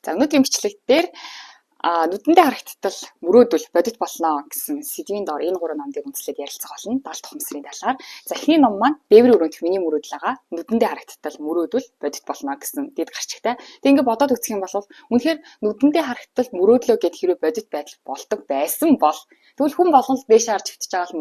За өнөөдрийн бичлэг дээр нүдэндээ харагдтал мөрөөдөл бодит болно гэсэн сэдвийн доор энэ гурван номдыг үндэслээд ярилцах болно. 70 дахь ухамсарын талаар. За эхний ном маань Бэврийн өрөөнтөх миний мөрөөдөл байгаа. Нүдэндээ харагдтал мөрөөдөл бодит болно гэсэн дэд гарчигтай. Тэг ингээд бодоод үзэх юм бол үнэхээр нүдэндээ харагдтал мөрөөдлөө гэд хэрэв бодит байдал болдог байсан бол тэгвэл хүн болгон л дээш харж хөвтөж байгаа л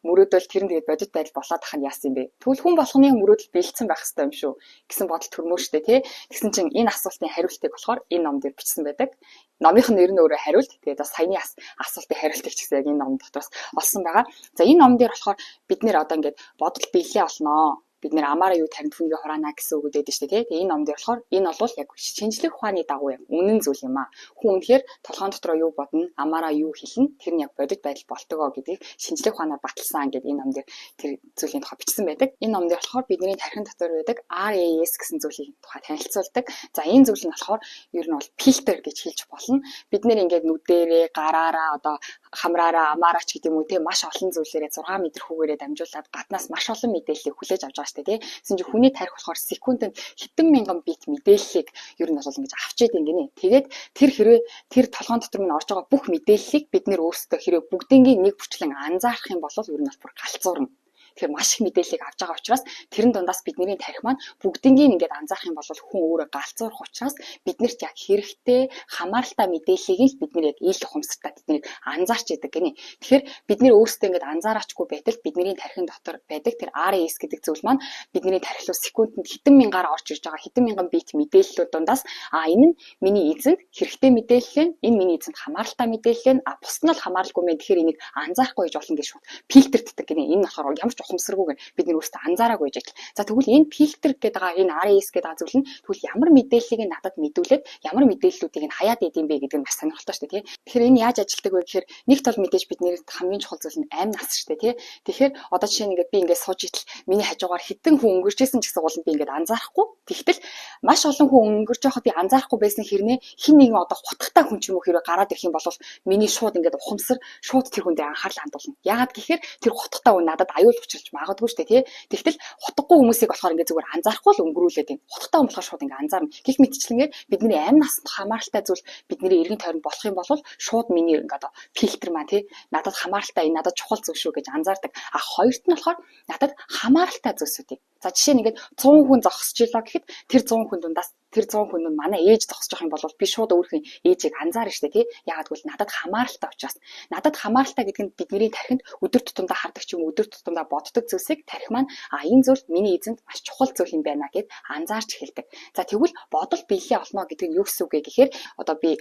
мөрөөдөл тэр нь тэгээд бодит байдал болоод тах нь яасан юм бэ? Тэгвэл хүн болгоны мөрөөдөл бэлдсэн байх хэрэгтэй юм шүү гэсэн бодол төрмөө штэ тий. Тэгсэн чинь энэ асуултын хариултыг болохоор энэ ном дээр бичсэн байдаг. Номынх нь нэр нь өөрөө хариулт. Тэгээд бас саяны асуултын хариултыг ч гэсэн яг энэ ном дотроос олсон байгаа. За энэ ном дээр болохоор бид нэр одоо ингээд бодол биелээ олноо. Бид нэр амаараа юу тарин түүнийг хураана гэсэн үг өгдөөд шүү дээ. Тэгээ энэ ном дээр болохоор энэ бол яг шинжлэх ухааны дагуу яг үнэн зүйл юм аа. Хүн үнэхээр толгойн дотроо юу бодно, амаараа юу хэлнэ, тэр нь яг бодит байдал болтгоо гэдгийг шинжлэх ухаанаар баталсан гэдэг энэ ном дээр тэр зүйлийн тухай бичсэн байдаг. Энэ ном дээр болохоор бидний тархин дотор байдаг RAS гэсэн зүйлийн тухай танилцуулдаг. За энэ зүйл нь болохоор ер нь бол фильтр гэж хэлж болно. Бид нэр ингээд нүдэрээ, гараараа одоо хамраараа, амаараач гэдэг юм уу те маш олон зүйлээрээ 6 метр хүүгээрээ дамжуулаад гаднаас маш олон мэдээллийг хүлээж авч байгаа штэ тий. Гэсэн чи хүний тарих болохоор секундэд хэдэн мянган бит мэдээллийг ер нь бол ингэж авчиад ингэнэ. Тэгээд тэр хэрвээ тэр толгойн дотор минь орж байгаа бүх мэдээллийг бид нэр өөрсдөө хэрвээ бүгднийг нэг бүрчлэн анзаарах юм бол ер нь бол бүр галзуурна. Тэгэхээр маш их мэдээллийг авч байгаа учраас тэрэн дундаас бидний тарих маань бүгднийг ингээд анзаарах юм бол хүн өөрөө галзуурах учраас биднэрт яг хэрэгтэй хамааралтай мэдээллийг л бид нэр яг ил ухамсартай биднийг анзаарч идэг гинэ. Тэгэхээр бид нэр өөрсдөө ингээд анзаараачгүй байтал бидний тархин дотор байдаг тэр RAS гэдэг зүйл маань бидний тархи руу секундэд хэдэн мянгаар орж ирж байгаа хэдэн мянган бит мэдээллүүд дундаас энэ нь миний эзэнд хэрэгтэй мэдээлэл энэ миний эзэнд хамааралтай мэдээлэл бусд нь л хамааралгүй мэн тэгэхээр энийг анзаарахгүй гэж болно гэж шууд фильтрддэг гинэ. Энэ болохоор ямар ухамсаргүйгээр бид нэр өөрсдөө анзаараагүй гэж. За тэгвэл энэ фильтр гэдэг энэ RAS гэдэг зүйл нь тэгвэл ямар мэдээллийг надад мэдүүлээд ямар мэдээллүүдийг нь хаяад идэм бэ гэдэг нь маш сонирхолтой шүү дээ тий. Тэгэхээр энэ яаж ажилтдаг вэ гэхээр нэг тал мэдээж бидний хамгийн чухал зүйл нь амь нас шүү дээ тий. Тэгэхээр одоо жишээ нь ингээд би ингээд сууж итэл миний хажуугаар хэдэн хүн өнгөрчээсэн ч гэсэн бол би ингээд анзаарахгүй. Тэгтэл маш олон хүн өнгөрч байхад би анзаарахгүй байсан хэрнээ хин нэгэн одоо хутгатай хүн ч юм уу хэрэг гараад ирэх юм бол миний шууд ингээд ухамсар шууд тэр хүн дээр анхаарал хандуулна. Яагаад гэхээр тэр хутгатай хүн надад аюул учруулж магадгүй шүү дээ тий. Тэгтэл хутгагүй хүмүүсийг болохоор ингээд зүгээр анзаарахгүй л өнгөрүүлээд байна. Хутгатай хүн болохоор шууд ингээд анзаарна. Гэх мэтчлэнгээр бидний амь насанд хамааралтай зүйл бидний эргэн тойронд болох юм бол шууд миний ингээд одоо фильтр маань тий надад хамааралтай энэ надад чухал зүйл шүү гэж анзаардаг. Хоёрт нь болохоор надад хамааралтай зүйлсүүдийг. За жишээ нь ингээд 100 хүн зогсож илаа гэхэд тэр 100 хүн дундаас тэр 100 хүн нь манай ээж зогсож байгаа юм бол би шууд өөрхийн ээжийг анзаарна шүү дээ тий. Яагаад гэвэл надад хамааралтай учраас. Надад хамааралтай гэдэг нь бидний тархинд өдөр тутамдаа хардаг ч юм өдөр тутамдаа боддог зүйлсийг тархи маань энэ зүйл миний эзэнд маш чухал зүйл юм байна гэд анзаарч эхэлдэг. За тэгвэл бодол биелээ олно гэдэг нь юу гэсэн үг вэ гэхээр одоо би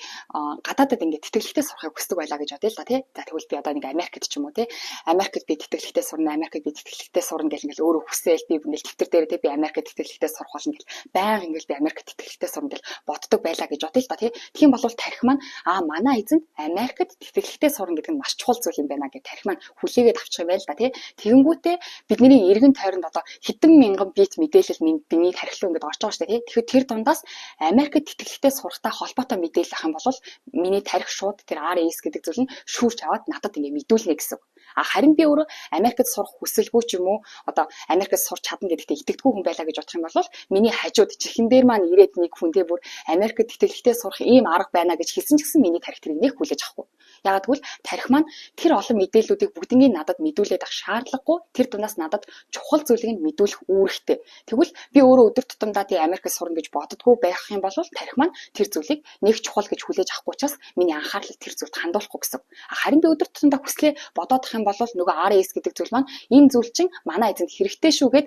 гадаадад ингээд тэтгэлэгтэй сурахыг хүсдэг байлаа гэж бодъё л да тий. За тэгвэл би одоо нэг Америкт ч юм уу тий. Америкт би тэтгэлэгтэй сурна, Америкт би тэтгэлэгтэй сурна гэх ингээд өөрөө хүсээл би ингээл тэмдэг дээр тий би Америкт тэтгэлэгтэй сурах болно гэл байнга ингээл би Америкт тэтгэлэгтэй сурна гэл боддог байлаа гэж бодъё л да тий. Тэгэх юм бол тархи маань манай эзэнд Америкт тэтгэлэгтэй сурна гэдэг нь маш чухал зүйл юм байна гэж тархи маань хүлээгээд авчих юм байл да тий. Тэгэнгүүтээ бидний эргэн тойронд одоо хэдэн мянган бит мэдээлэл миний тархи руу ингээд орж байгаа шүү дээ тий. Тэгэхээр тэр дундаас Америкт тэтгэлэгтэй сурахтай холбоотой мэдээлэл авах юм бол миний тархи шууд тэр RAS гэдэг зүйл нь шүүрч аваад надад ингээд мэдүүлнэ гэсэн үг. Харин би өөрөө Америкт сурах хүсэлгүй ч юм уу одоо Америкт сурч чадна гэдэгт итгэдэггүй хүн байлаа гэж бодох юм бол миний хажууд чихэн дээр маань ирээд нэг хүнтэй бүр Америкт тэтгэлэгтэй сурах ийм арга байна гэж хэлсэн ч гэсэн миний тархи тэрийг нэг хүлээж авахгүй. Ягаад гэвэл тархи маань тэр олон мэдээллүүдийг бүгднийг надад мэдүүлээд авах шаардлагагүй. Тэр дундаас надад чухал зүйлийг нь мэдүүлэх үүрэгтэй. Тэгвэл би өөрөө өдөр тутамдаа тий Америкт сурна гэж боддгоо байх юм бол тархи маань тэр зүйлийг нэг чухал гэж хүлээж авахгүй учраас миний анхаарлыг тэр зүйлд хандуулахгүй гэсэн. Харин би өдөр тутамдаа хүслээ бодоод ах юм бол нөгөө RAS гэдэг зүйл маань энэ зүйл чинь манай эзэнд хэрэгтэй шүүгээд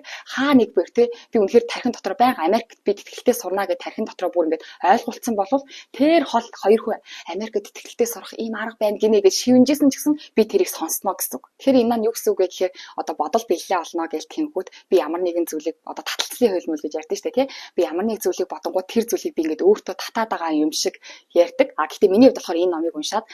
нэг бүр тий би үнэхээр тархин дотор байнга Америкт би тэтгэлэгтэй сурна гэж тархин дотроо бүр ингээд ойлголцсон бол тэр хол хоёр хүн Америкт тэтгэлэгтэй сурах ийм арга байна гинэ гэж шивнжсэн ч гэсэн би тэрийг сонсно гэсэн үг. Тэгэхээр энэ маань юу гэсэн үг вэ гэхээр одоо бодол биелээ олно гэж тэмхүүд би ямар нэгэн зүйлийг одоо таталцлын хөлмөл гэж ярьдэн штэ тий. Би ямар нэг зүйлийг бодонгууд тэр зүйлийг би ингээд өөртөө татаад байгаа юм шиг ярьдаг. Гэхдээ миний хувьд болохоор энэ номыг уншаад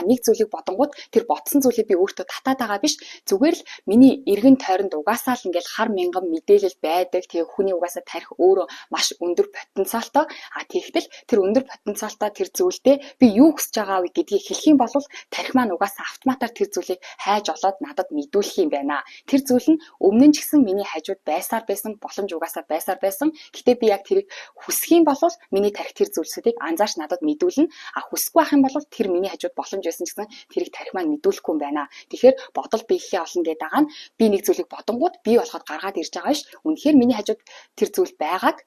нэг зүйлийг бодонгууд тэр бодсон зүйлийг би өөртөө татаад байгаа биш. Зүгээр л миний эргэн тойронд угаасаа л ингээд хар мянган мэдээлэл байдаг. Тэгээ хүний угаасаа тарих өөрөө маш өндөр потенциалтай. Тэгэхдээ тэр өндөр потенциалтай тэр зүйлдээ би юу хүсэж байгаа вэ гэдгийг хэлэх юм бол тарих маань угаасаа автоматар тэр зүйлийг хайж олоод надад мэдүүлэх юм байна. Тэр зүйл нь өмнө нь ч гэсэн миний хажууд байсаар байсан, боломж угаасаа байсаар байсан. Гэтэ би яг тэрийг хүсэх юм бол миний тарих тэр зүйлсүүдийг анзаарч надад мэдүүлнэ. Хүсэхгүй байх юм бол тэр миний хажууд боломж байсан ч гэсэн тэрийг тарих маань мэдүүлэхгүй юм байна. Тэгэхээр бодол биелэхээ олон гэдэг байгаа нь би нэг зүйлийг бодонгууд би болоход гаргаад ирж байгаа ш. Үнэхээр миний хажууд тэр зүйл байгааг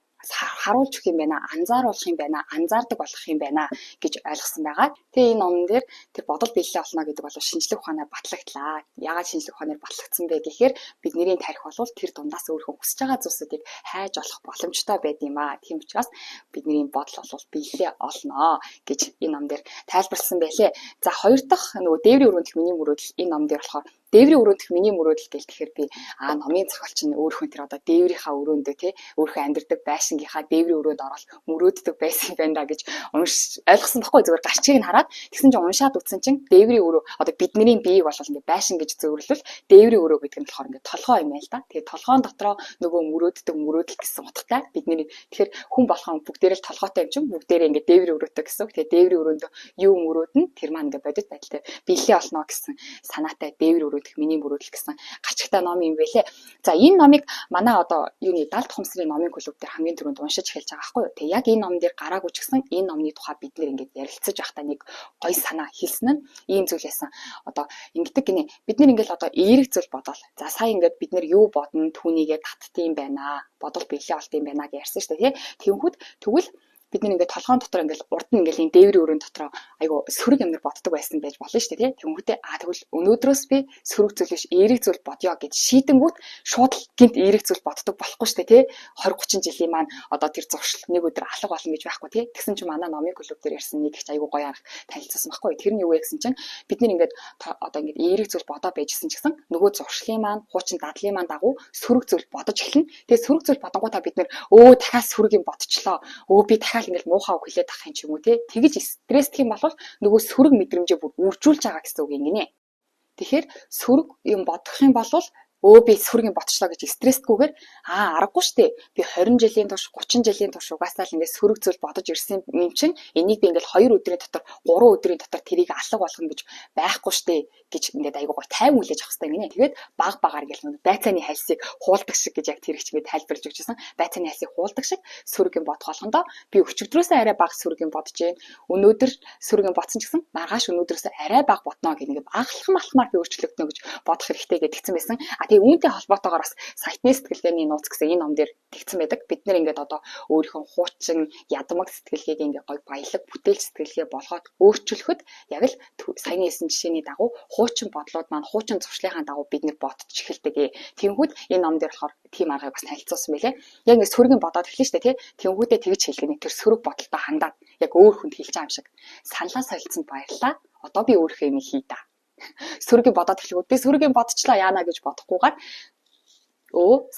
харуулж өгөх юм байна, анзааруулах юм байна, анзаардаг болох юм байна гэж ойлгосон байгаа. Тэгээ энэ номон дээр тэр бодол биелэлээ олно гэдэг бол шинжлэх ухаанаар батлагдлаа. Яагаад шинжлэх ухаанаар батлагдсан бэ гэхээр бидний тарих бол тэр дундаас өөрийнхөө хүсэж байгаа зүйлсүүдийг хайж олох боломжтой байд юм аа. Тийм учраас бидний бодол бол биелэлээ олно гэж энэ ном дээр тайлбарласан байлээ. За хоёр дахь нөгөө дээврийн өрөөндөх миний мөрөөдөл энэ ном дээр болохоор дээврийн өрөөндөх миний мөрөөдөл гэл тэгэхээр би номын зохиолч нь өөрийнхөө тэр одоо дээврийнхаа өрөөндөө тий өөрийнхөө амьдардаг байшингийнхаа дээврийн өрөөнд орол мөрөөддөг байсан юм байна да гэж ойлгосон байхгүй зүгээр гарчийг нь хараад тэгсэн чинь уншаад утсан чинь дээврийн өрөө одоо бидний биеийг бол ингээ байшин гэж зөвөрлөл дээврийн өрөө гэдэг нь болохоор ингээ толгоо юм байл та. Тэгээ толгоон дотроо нөгөө мөрөөддөг мөрөөдөл гэсэн утгатай бидний тэгэхээр хүн болгон бүгдээрээ л толгоотой юм чинь бүгдээрээ ингээ дээврийн өрөөтэй гэсэн. Тэгээ дээврийн өрөөнд юу мөрөөднө тэр маань ингээ бодит байдалтай биелээ олно гэсэн санаатай дээврийн өрөө миний мөрөөдөл гэсэн гачигтай ном юм байлээ. За энэ номыг манай одоо юуны 70 дахь умсрын номын клуб дээр хамгийн түрүүнд уншиж эхэлж байгаа байхгүй юу. Тэгээ яг энэ ном дээр гараагүй ч гэсэн энэ номны тухай бид нэр ингээд ярилцаж байхдаа нэг гоё санаа хэлсэн нь ийм зүйл байсан. Одоо ингэдэг гинэ бид нэр ингээд одоо эерэг зүйл бодоол. За сая ингээд бид нэр юу бодно түүнийгээ татдсан байна. Бодол биелээ олт юм байна гэж ярьсан шүү дээ тий. Тэгвэл тэгвэл бид ингээд толгоон дотор ингээд урд нь ингээд энэ дээврийн өрөөнд дотор айгу сөрөг юмнэр боддог байсан байж болно шүү дээ тий. Тэнгүүтээ тэгвэл өнөөдрөөс би сөрөг зүйл биш эерэг зүйл бодё гэж шийдэнгүүт шууд гинт эерэг зүйл боддог болохгүй шүү дээ тий. 20 30 жилийн маань одоо тэр зуршил нэг өдөр алга болно гэж байхгүй тий. Тэгсэн чинь манай номын клуб дээр ярьсан нэг их айгу гоё арга танилцсан байхгүй. Тэр нь юу вэ гэсэн чинь бид ингээд одоо ингээд эерэг зүйл бодоо байжсэн ч гэсэн нөгөө зуршлын маань хуучин дадлын маань дагуу сөрөг зүйл бодож эхэлнэ. Тэгээ сөрөг зүйл бодонгуудаа бид нэр дахиад сөрөг юм бодчихлоо. Би дахиад ингээл муухай үг хэлээд ах юм ч юм уу те тэгэж стрессдэх юм бол нөгөө сөрөг мэдрэмжээ бүр үржүүлж байгаа гэсэн үг юм гинэ. Тэгэхээр сөрөг юм бодох юм бол би сөрөг юм ботчлоо гэж стресстгүйгээр аргагүй штэ би 20 жилийн турш 30 жилийн турш угаасаа л ингээд сөрөг зүйл бодож ирсэн юм чинь энийг би ингээд 2 өдрийн дотор 3 өдрийн дотор тэрийг алга болгоно гэж байхгүй штэ гэж ингээд айгуу гоо тайван хүлээж авах хэрэгтэй гинэ. Тэгээд баг багаар ингээд байцааны хальсыг хуулдаг шиг гэж яг тэр их чигээ тайлбарлаж өгчсэн. Байцааны хальсыг хуулдаг шиг сөрөг юм бодох болгондоо би өчигдрөөсөө арай бага сөрөг юм бодож जैन. Өнөөдөр сөрөг юм бодсон ч гэсэн маргааш өнөөдрөөсөө арай бага бодно гэх нэг алхмаар би өөрчлөгдөнө гэж бодох хэрэгтэй гэдгийгсэн байсан. Тэгээ үүнтэй холбоотойгоор бас сайтны сэтгэлгээний нууц гэсэн энэ ном дээр тэгсэн байдаг. Бид нэр ингээд одоо өөрийнхөө хуучин ядмаг сэтгэлгээг ингээд гой баялаг бүтээл сэтгэлгээ болгоод өөрчлөхөд яг л саяны хэлсэн жишээний дагуу хуучин бодлууд маань хуучин зуршлынхаа дагуу бид нэр бодож эхэлдэг. Тэнгүүд энэ ном дээр болохоор тийм аргыг бас танилцуулсан байлээ. Яг ингээд сөрөг бодоод эхэлнэ шүү дээ тий. Тэнгүүдээ тэгж хэлгэнэ. Тэр сөрөг бодолтой хандаад яг өөр хүнд хэлж байгаа юм шиг. Саналаа солилцсонд баярлаа. Одоо би өөрийнхөө юм хий да. Сөрөгийг бодоод эхлэв. Би сөрөгийг бодчихлоо яана гэж бодохгүйгээр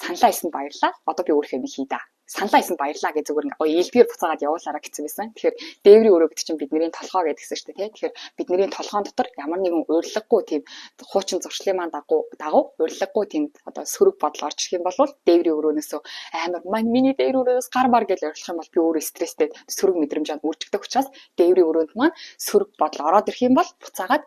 саналаа хэлсэнд баярлаа. Одоо би өөрийнхөө юм хий да. Саналаа хэлсэнд баярлаа гэж зүгээр элдгээр буцаагаад явуулаарай гэсэн байсан. Тэгэхээр дээврийн өрөө гэдэг чинь бидний толгоо гэдгсэн шүү дээ тий. Тэгэхээр бидний толгоон дотор ямар нэгэн урилгагүй тийм хуучин зуршлын маань дагуу урилгагүй тийм одоо сөрөг бодол орж ирэх юм бол дээврийн өрөөнөөс амар миний дээврийн өрөөнөөс гар бар гэж орилох юм бол би өөрөө стресстэй сөрөг мэдрэмжэнд үржигдэх учраас дээврийн өрөөнд маань сөрөг бодол ороод ирэх юм бол буцаагаад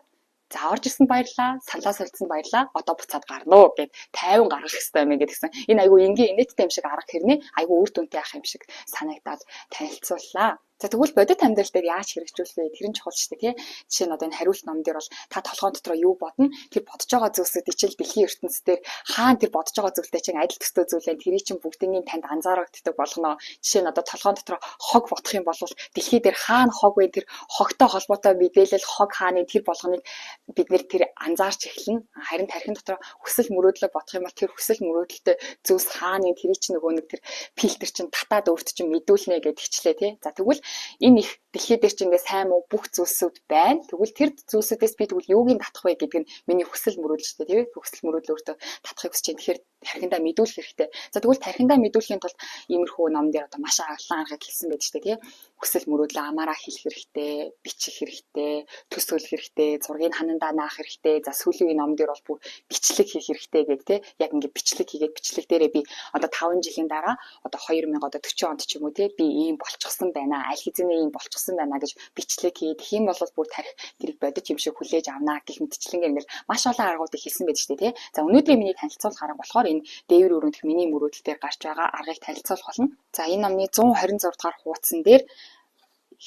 за орж ирсэн баярлаа, саналаа солилцсон баярлаа. Одоо буцаад гарна уу гэд 50 гаргах хэрэгтэй юм гэдгсэн. Энэ айгүй энгийн инээдтэй юм шиг арга хэрнээ айгүй үр дүнтэй ах юм шиг санагдаад танилцууллаа. За тэгвэл бодит амьдрал дээр яаж хэрэгжүүлэх вэ? Тэр нь чухал шүү дээ, тий. Жишээ нь одоо энэ хариулт ном дээр бол та толгойн дотор юу бодно? Тэр бодож байгаа зүйлсүүд ичил дэлхийн ертөнцийн дээр хаана тэр бодож байгаа зүйлтэй чинь адил төстэй зүйл байна. Тэрийг чинь бүгднийг танд анзаарагддаг болгоно. Жишээ нь одоо толгойн дотор хог бодох юм бол дэлхий дээр хаана хог вэ? Тэр хогтой холбоотой мэдээлэл хог хааны тэр болгоныг бид нэр тэр анзаарч эхэлнэ. Харин тархин дотор хүсэл мөрөөдлөө бодох юм бол тэр хүсэл мөрөөдөлтэй зүйлс хааны тэрийг чинь нөгөө нэг тэр фильтр чинь татаад өөрт чинь мэдүүлнэ гэдэг хичлээ, тий. За тэгвэл энэ их дэлхий дээр чинь ингээ сайн муу бүх зүйлсүүд байна. Тэгвэл тэр зүйлсүүдээс би тэгвэл юуг нь татах вэ гэдэг нь миний хүсэл мөрөөдөл шүү дээ, тийм үү? Хүсэл мөрөөдөл өөртөө татахыг хүсэж байна. Тэгэхээр тархиндаа мэдүүлэх хэрэгтэй. За тэгвэл тархиндаа мэдүүлэхийн тулд иймэрхүү ном дээр одоо маш олон аргыг хэлсэн байдаг шүү дээ, тийм. Хүсэл мөрөөдлөө амаараа хэлэх хэрэгтэй, бичих хэрэгтэй, төсөөлөх хэрэгтэй, зургийг ханандаа наах хэрэгтэй. За сүүлийн ном дээр бол бүр бичлэг хийх хэрэгтэй гэдэг, тийм. Яг ингээ бичлэг хийгээд бичлэг дээрээ би одоо 5 жилийн дараа одоо 2040 онд ч юм уу, тийм. Би ийм болчихсон байна. Аль хэзээ ийм болчихсон байна гэж бичлэг хий. Тэгэх юм бол бүр тарих тэрийг бодит юм шиг хүлээж авнаа гэх мэтчлэнгээр ингээл маш олон аргуудыг хэлсэн байдаг шүү дээ, тий. За өнөөдрийн миний танилцуулах арга болохоор энэ дээвэр өрөөнд миний мөрөөдөл дээр гарч байгаа аргыг танилцуулах болно. За энэ номны 126 дугаар хуудсан дээр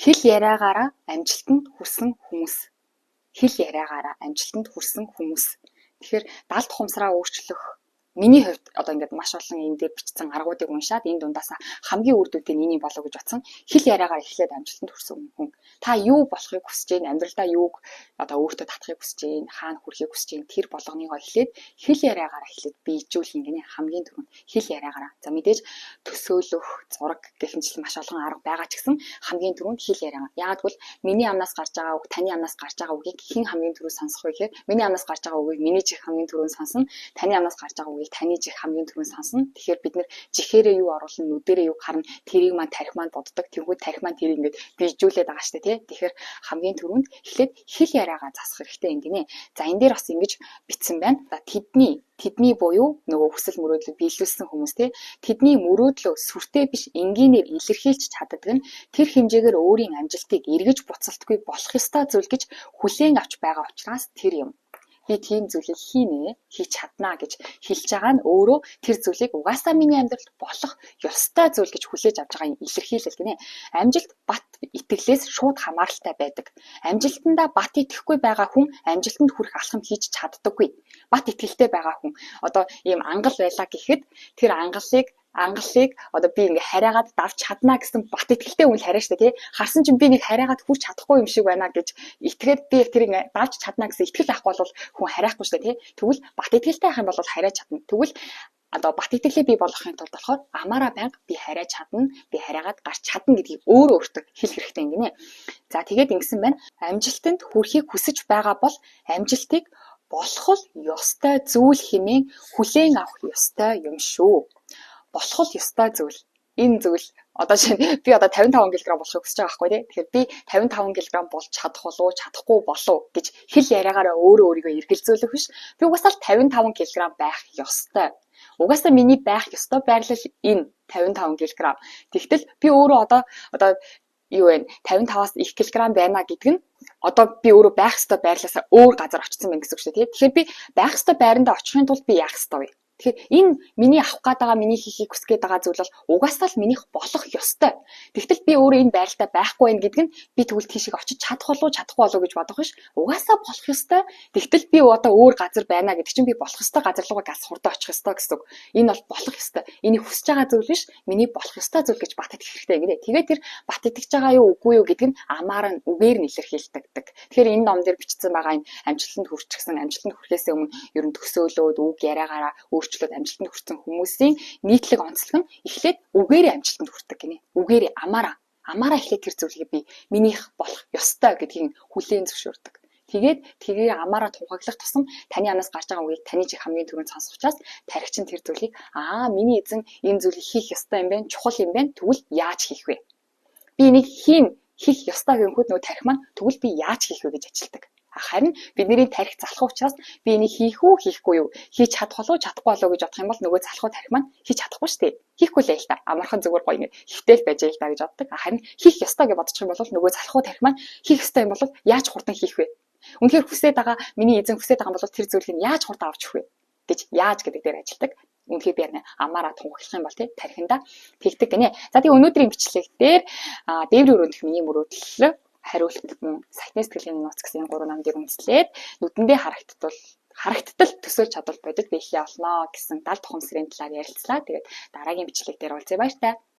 хэл яриагаараа амжилтанд хүрсэн хүмүүс. Хэл яриагаараа амжилтанд хүрсэн хүмүүс. Тэгэхээр даалт ухамсараа өөрчлөх миний хувьд одоо ингээд маш олон энэ дээр бичсэн аргуудыг уншаад энэ дундаасаа хамгийн үр дүнтэй нь болов гэж бодсон. Хэл яриагаар эхлээд амжилтанд хүрсэн хүн. Та юу болохыг хүсэж байна? Амьдралдаа юуг одоо өөртөө татахыг хүсэж байна? Хаана хүрэхийг хүсэж байна? Тэр болгоныгоо эхлээд хэл яриагаар эхлээд биежүүлэх гинэ хамгийн түрүүнд хэл яриагаараа. За мэдээж төсөөлөх, зураг гэх мэт маш олон арга байгаа ч гэсэн хамгийн түрүүнд хэл яриагаа. Яг тэгвэл миний амнаас гарч байгаа үг, таны амнаас гарч байгаа үгийг хэн хамгийн түрүү сонсох вэ гэхээр миний амнаас гарч байгаа үгийг миний чих хамгийн түрүүнд сонсно. Таны амнаас гарч байгаа үгийг таны чих хамгийн түрүүнд сонсно. Тэгэхээр бид нэр жихээрээ юу оруулна, нүдэрээ юу харна, тэрийг маань тарих маань боддог. Тэгвэл тарих маань тэрийг ингээд бийжүүлээд байгаа шүү дээ, тий. Тэгэхээр хамгийн түрүүнд эхлээд хэл яриагаа засах хэрэгтэй юм гинэ. За энэ дээр бас ингэж бичсэн байна. За тэдний буюу нөгөө хүсэл мөрөөдлөг биелүүлсэн хүмүүс, тий. Тэдний мөрөөдлөө сүртэй биш энгийнээр илэрхийлж чаддаг нь тэр хэмжээгээр өөрийн амжилтыг эргэж буцалтгүй болох ёстой зүйл гэж хүлээн авч байгаа учраас тэр юм. Би тийм зүйлийг хийнэ, хийж чаднаа гэж хэлж байгаа нь өөрөө тэр зүйлийг угаасаа миний амьдралд болох ёстой зүйл гэж хүлээж авч байгаа юм илэрхийлэл гинэ. Амжилт бат итгэлээс шууд хамааралтай байдаг. Амжилтандаа бат итгэхгүй байгаа хүн амжилтанд хүрэх алхам хийж чаддаггүй. Бат итгэлтэй байгаа хүн одоо ийм ангал байлаа гэхэд тэр ангалыг одоо би ингээ хараагаад давж чаднаа гэсэн бат итгэлтэй хүн хараа штэ, тий. Харсан чинь би нэг хараагаад хүрч чадахгүй юм шиг байна гэж итгээд би тэрийг давж чаднаа гэсэн итгэл авахгүй бол хүн харахгүй штэ, тий. Тэгвэл бат итгэлтэй ах юм бол хараад чадна. Тэгвэл одоо бат итгэлээ бий болгохын тулд болохоор амаараа байнга би хараад чадна, би хараагаад гарч чадна гэдгийг өөрөө өөртөө хэлэх хэрэгтэй юм гинэ. За тэгээд ингэсэн байна. Амжилтанд хүрэхийг хүсэж байгаа бол амжилтыг болох ёстой зүйл хэмээн хүлээн авах ёстой юм шүү. Болох ёстой зүйл. Энэ зүйл одоо би одоо 55 кг болохыг хүсэж байгаа байхгүй тий. Тэгэхээр би 55 кг болж чадах болов уу, чадахгүй болов гэж хэл яриагаараа өөрийгөө эргэлзүүлэх биш. Би угаасаа 55 кг байх ёстой. Угаасаа миний байх ёстой байрлал энэ 55 кг. Тэгтэл би өөрөө одоо юу вэ? 55-аас их килограмм байна гэдэг нь одоо би өөрөө байх ёстой байрлалаасаа өөр газар очсон байна гэсэн үг шүү дээ. Тэгэхээр би байх ёстой байрандаа очихын тулд би яах ёстой вэ? Тэгэхээр энэ миний авах гээд байгаа, миний хийхийг хүсэж байгаа зүйл бол угаасаа л минийх болох ёстой. Тэгтэл би өөрөө энэ байралтаа байхгүй байх гэдэг нь би тэгвэл тийшээ очиж чадах болов гэж бодох биш. Угаасаа болох ёстой. Тэгтэл би одоо өөр газар байна гэдэг чинь би болох ёстой газар руугаа галс хурдан очих ёстой гэсэн үг. Энэ бол болох ёстой. Энийг хүсэж байгаа зүйл биш, миний болох ёстой зүйл гэж бат итгэх хэрэгтэй гинэ. Тэгээд тэр бат итгэж байгаа юу үгүй юу гэдэг нь амаар нь үгээр нь илэрхийлдэг. Тэгэхээр энэ ном дээр бичсэн байгаа энэ амжилтанд хүрчихсэн, амжилтанд хүрэхээс өмнө ер нь төсөөлөөд үг яриагаараа өөрчлөлт амжилтанд хүрсэн хүмүүсийн нийтлэг онцлог нь эхлээд үгээрээ амжилтанд хүрдэг гинэ. Үгээрээ амаараа эхлээд тэр зүйлийг би минийх болох ёстой гэдгийг хүлээн зөвшөөрдөг. Тэгээ амаараа тунхаглах тусам таны амнаас гарч байгаа үгийг таны чих хамгийн түрүүнд сонсох учраас тархич нь тэр зүйлийг миний эзэн энэ зүйлийг хийх ёстой юм байна, чухал юм байна. Тэгвэл яаж хийх вэ? Би энийг хийх ёстой гэнгүүт нөгөө тархи маань тэгвэл би яаж хийх вэ гэж ажилтдаг. Харин бидний тархи залхах учраас би энийг хийх үү, хийхгүй юу? Хийж чадах болов уу, чадахгүй болов уу гэж бодох юм бол нөгөө залхуу тархи маань хийж чадахгүй шүү дээ. Хийхгүй л та. Амархан зүгээр гоё ингэ хөвтөл байж л та гэж боддог. Харин хийх ёстой гэж бодчих юм бол нөгөө залхуу тархи маань хийх ёстой юм бол яаж хурдан хийх вэ? Үнэхээр хүсээд байгаа миний эзэн хүсээд байгаа бол тэр зүйлийг яаж хурдан авч өгөх вэ гэж яаж гэдэг дээр ажилдаг. Үнэхээр би амаараа тунхаглах юм бол тархинда тэгдэг гинэ. За тэгээ өнөөдрийн бичлэг дээр дээврийн өрөөнд миний мөрөөдөл хариулт мөн сайтны сэтгэлийн нууц гэсэн 3 номыг үндэслээд нүдэндээ харагдтал төсөөлж чадвал бодит биелэе олно гэсэн 70 тухамсрын талаар ярилцлаа. Тэгээд дараагийн бичлэг дээр уулзъя баяр таа.